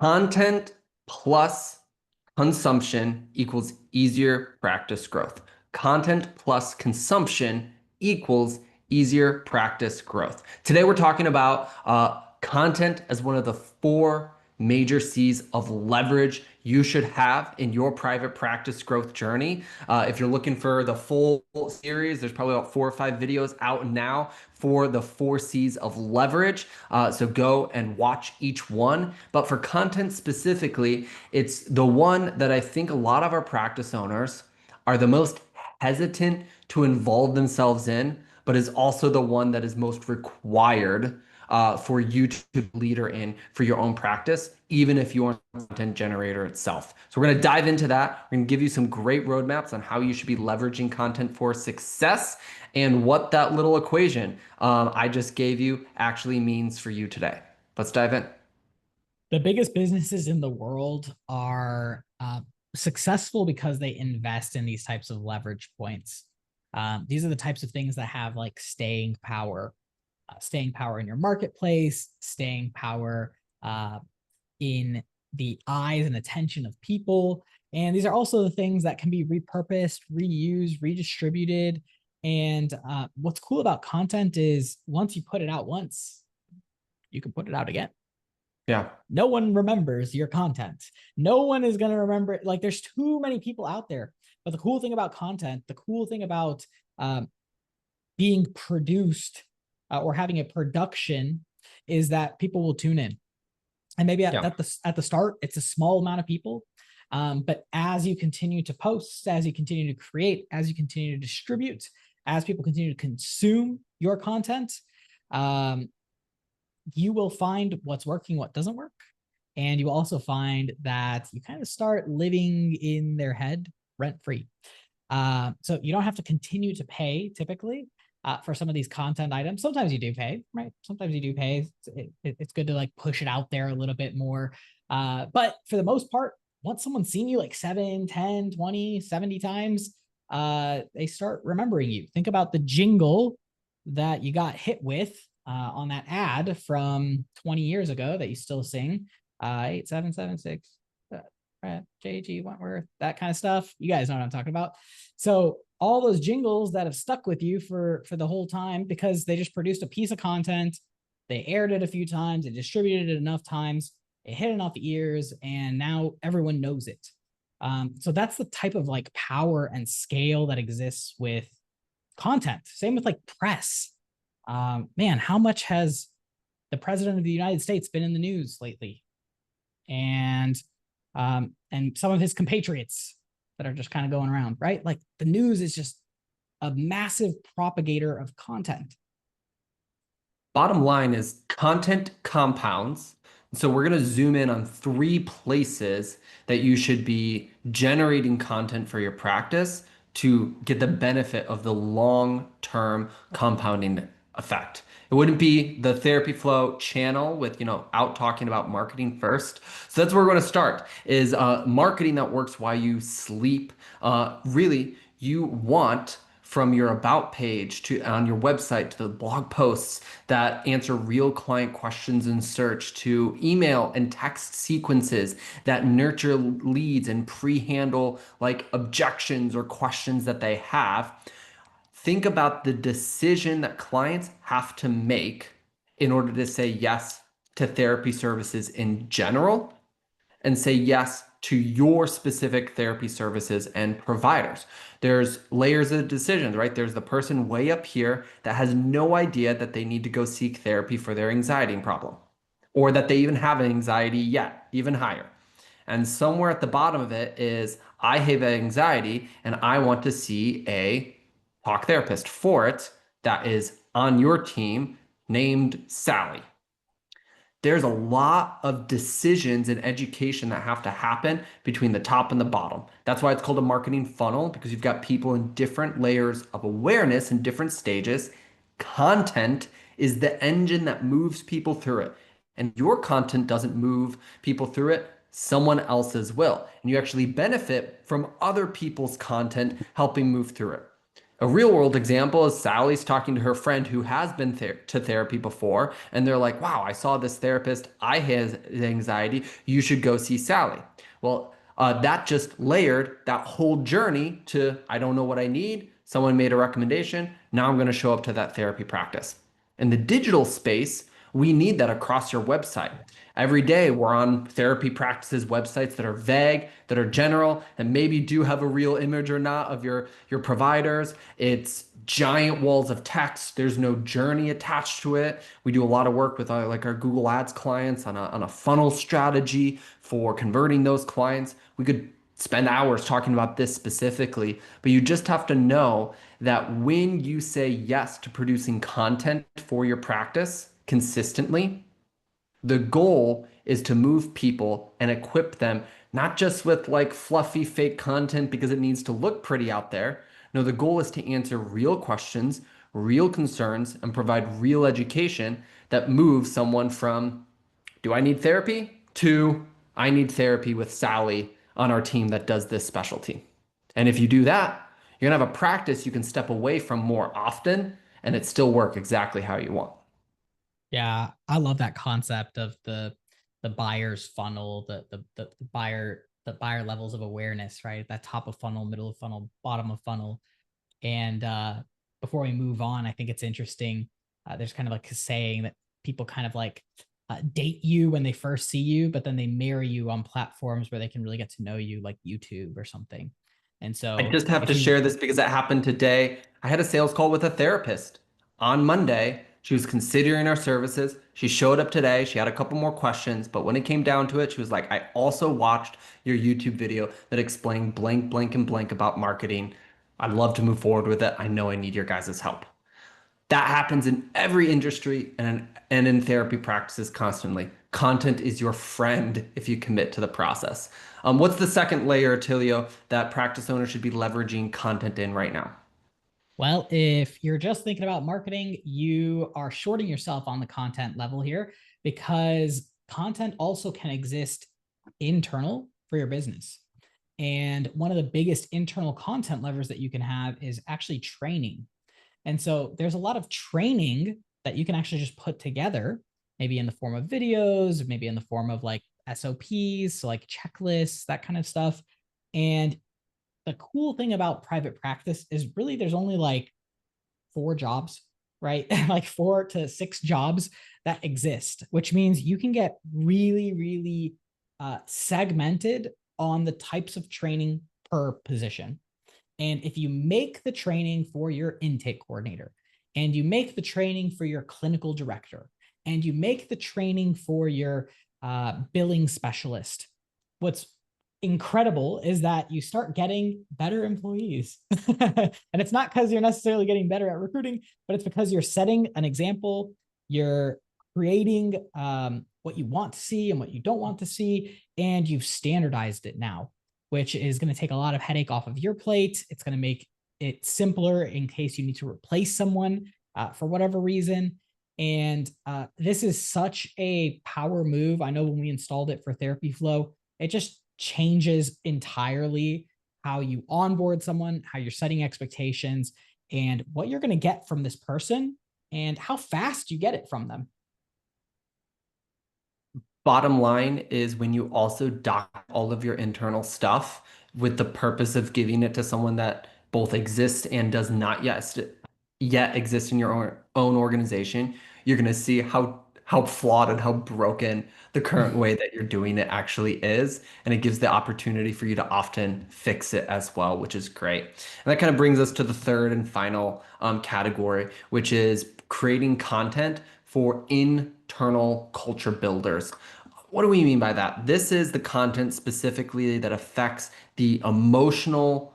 Content plus consumption equals easier practice growth. Content plus consumption equals easier practice growth. Today, we're talking about content as one of the four major C's of leverage you should have in your private practice growth journey. If you're looking for the full series, there's probably about 4 or 5 videos out now for the 4 C's of leverage. So go and watch each one. But for content specifically, it's the one that I think a lot of our practice owners are the most hesitant to involve themselves in, but is also the one that is most required for you to be a leader in for your own practice, even if you aren't a content generator itself. So we're going to dive into that. We're going to give you some great roadmaps on how you should be leveraging content for success and what that little equation I just gave you actually means for you today. Let's dive in. The biggest businesses in the world are successful because they invest in these types of leverage points. These are the types of things that have like staying power in your marketplace, staying power in the eyes and attention of people. And these are also the things that can be repurposed, reused, redistributed. And what's cool about content is once you put it out once, you can put it out again. Yeah. No one remembers your content. No one is going to remember it. Like there's too many people out there. But the cool thing about content, the cool thing about being produced or having a production is that people will tune in. And maybe at the start, it's a small amount of people. But as you continue to post, as you continue to create, as you continue to distribute, as people continue to consume your content, you will find what's working, what doesn't work. And you will also find that you kind of start living in their head rent free. So you don't have to continue to pay typically for some of these content items. Sometimes you do pay, right? Sometimes you do pay. It's good to like push it out there a little bit more. But for the most part, once someone's seen you like 7, 10, 20, 70 times, they start remembering you. Think about the jingle that you got hit with on that ad from 20 years ago that you still sing, 8776, JG Wentworth, that kind of stuff. You guys know what I'm talking about. So all those jingles that have stuck with you for the whole time because they just produced a piece of content, they aired it a few times, they distributed it enough times, it hit enough ears, and now everyone knows it. So that's the type of like power and scale that exists with content. Same with like press. Man, how much has the president of the United States been in the news lately? And some of his compatriots that are just kind of going around, right? Like the news is just a massive propagator of content. Bottom line is content compounds. So we're going to zoom in on 3 places that you should be generating content for your practice to get the benefit of the long-term compounding effect. It wouldn't be the therapy flow channel with, out talking about marketing first. So that's where we're going to start is marketing that works while you sleep. Really, you want from your about page to on your website to the blog posts that answer real client questions in search to email and text sequences that nurture leads and pre-handle like objections or questions that they have. Think about the decision that clients have to make in order to say yes to therapy services in general and say yes to your specific therapy services and providers. There's layers of decisions, right? There's the person way up here that has no idea that they need to go seek therapy for their anxiety problem or that they even have anxiety yet, even higher. And somewhere at the bottom of it is, I have anxiety and I want to see a talk therapist for it that is on your team named Sally. There's a lot of decisions in education that have to happen between the top and the bottom. That's why it's called a marketing funnel, because you've got people in different layers of awareness in different stages. Content is the engine that moves people through it. And your content doesn't move people through it, someone else's will. And you actually benefit from other people's content helping move through it. A real world example is Sally's talking to her friend who has been to therapy before, and they're like, wow, I saw this therapist. I have anxiety. You should go see Sally. Well, that just layered that whole journey to I don't know what I need. Someone made a recommendation. Now I'm going to show up to that therapy practice. In the digital space, we need that across your website. Every day, we're on therapy practices websites that are vague, that are general, and maybe do have a real image or not of your providers. It's giant walls of text. There's no journey attached to it. We do a lot of work with like our Google Ads clients on a funnel strategy for converting those clients. We could spend hours talking about this specifically, but you just have to know that when you say yes to producing content for your practice consistently, the goal is to move people and equip them not just with like fluffy fake content because it needs to look pretty out there. No, the goal is to answer real questions, real concerns, and provide real education that moves someone from do I need therapy to I need therapy with Sally on our team that does this specialty. And if you do that, you're gonna have a practice you can step away from more often and it still work exactly how you want. Yeah, I love that concept of the buyer's funnel, the buyer levels of awareness, right? That top of funnel, middle of funnel, bottom of funnel. And before we move on, I think it's interesting. There's kind of like a saying that people kind of like date you when they first see you, but then they marry you on platforms where they can really get to know you, like YouTube or something. And I so just have if to you share this because it happened today. I had a sales call with a therapist on Monday. She was considering our services. She showed up today. She had a couple more questions, but when it came down to it, she was like, I also watched your YouTube video that explained blank, blank, and blank about marketing. I'd love to move forward with it. I know I need your guys' help. That happens in every industry and in therapy practices constantly. Content is your friend if you commit to the process. What's the second layer, Tilio, that practice owners should be leveraging content in right now? Well, if you're just thinking about marketing, you are shorting yourself on the content level here because content also can exist internal for your business. And one of the biggest internal content levers that you can have is actually training. And so there's a lot of training that you can actually just put together, maybe in the form of videos, maybe in the form of like SOPs, so like checklists, that kind of stuff. And the cool thing about private practice is really there's only like 4 jobs, right? Like 4 to 6 jobs that exist, which means you can get really, really segmented on the types of training per position. And if you make the training for your intake coordinator, and you make the training for your clinical director, and you make the training for your billing specialist, what's incredible is that you start getting better employees. And it's not because you're necessarily getting better at recruiting, but it's because you're setting an example, you're creating what you want to see and what you don't want to see, and you've standardized it now, which is going to take a lot of headache off of your plate. It's going to make it simpler in case you need to replace someone for whatever reason. And this is such a power move. I know when we installed it for Therapy Flow, it just changes entirely how you onboard someone, how you're setting expectations, and what you're going to get from this person and how fast you get it from them. Bottom line is when you also doc all of your internal stuff with the purpose of giving it to someone that both exists and does not yet exist in your own organization, you're going to see how flawed and how broken the current way that you're doing it actually is. And it gives the opportunity for you to often fix it as well, which is great. And that kind of brings us to the third and final category, which is creating content for internal culture builders. What do we mean by that? This is the content specifically that affects the emotional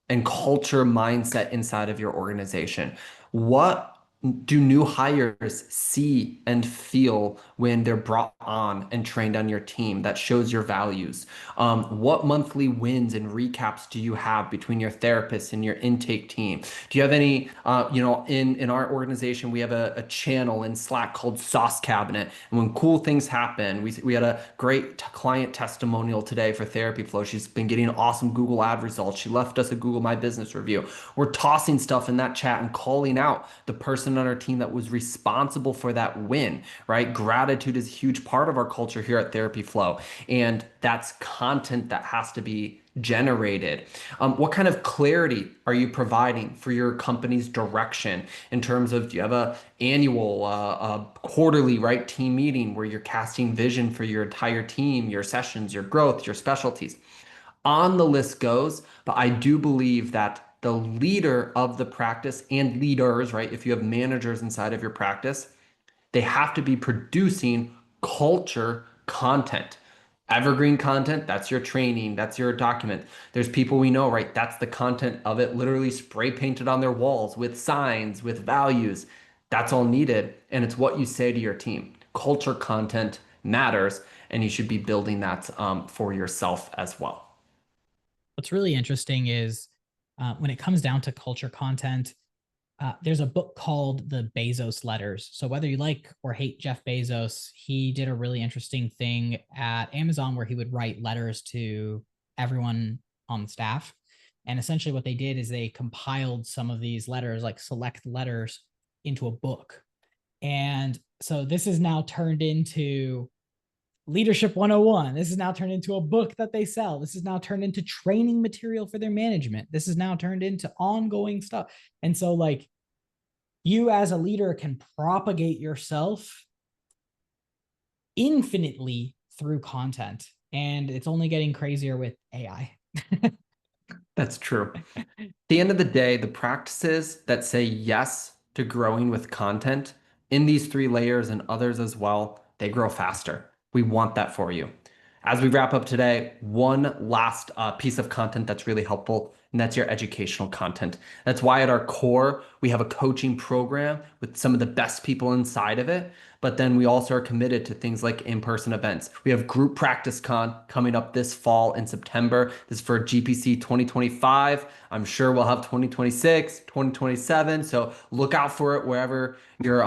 and culture mindset inside of your organization. What do new hires see and feel when they're brought on and trained on your team? That shows your values. What monthly wins and recaps do you have between your therapist and your intake team? Do you have any, in our organization, we have a channel in Slack called Sauce Cabinet. And when cool things happen, we had a great client testimonial today for Therapy Flow. She's been getting awesome Google ad results. She left us a Google My Business review. We're tossing stuff in that chat and calling out the person on our team that was responsible for that win, right? Gratitude is a huge part of our culture here at Therapy Flow. And that's content that has to be generated. What kind of clarity are you providing for your company's direction in terms of, do you have a annual, quarterly, right, team meeting where you're casting vision for your entire team, your sessions, your growth, your specialties? On the list goes, but I do believe that the leader of the practice and leaders, right? If you have managers inside of your practice, they have to be producing culture content. Evergreen content, that's your training, that's your document. There's people we know, right? That's the content of it, literally spray painted on their walls with signs, with values. That's all needed. And it's what you say to your team. Culture content matters, and you should be building that for yourself as well. What's really interesting is when it comes down to culture content, there's a book called The Bezos Letters. So whether you like or hate Jeff Bezos, he did a really interesting thing at Amazon where he would write letters to everyone on the staff. And essentially what they did is they compiled some of these letters, like select letters, into a book. And so this is now turned into Leadership 101. This is now turned into a book that they sell. This is now turned into training material for their management. This is now turned into ongoing stuff. And so, like, you as a leader can propagate yourself infinitely through content. And it's only getting crazier with AI. That's true. At the end of the day, the practices that say yes to growing with content in these three layers and others as well, they grow faster. We want that for you. As we wrap up today, one last piece of content that's really helpful, and that's your educational content. That's why at our core, we have a coaching program with some of the best people inside of it. But then we also are committed to things like in-person events. We have Group Practice Con coming up this fall in September. This is for GPC 2025. I'm sure we'll have 2026, 2027. So look out for it wherever you're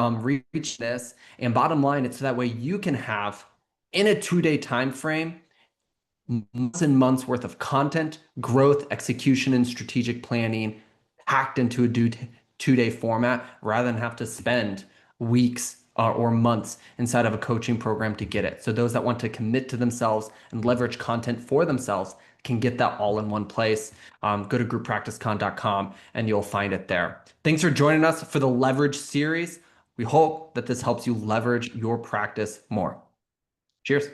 reaching this. And bottom line, it's so that way you can have in a 2 day time frame months and months worth of content, growth, execution, and strategic planning packed into a 2 day format rather than have to spend weeks or months inside of a coaching program to get it. So those that want to commit to themselves and leverage content for themselves can get that all in one place. Go to grouppracticecon.com and you'll find it there. Thanks for joining us for the Leverage series. We hope that this helps you leverage your practice more. Cheers.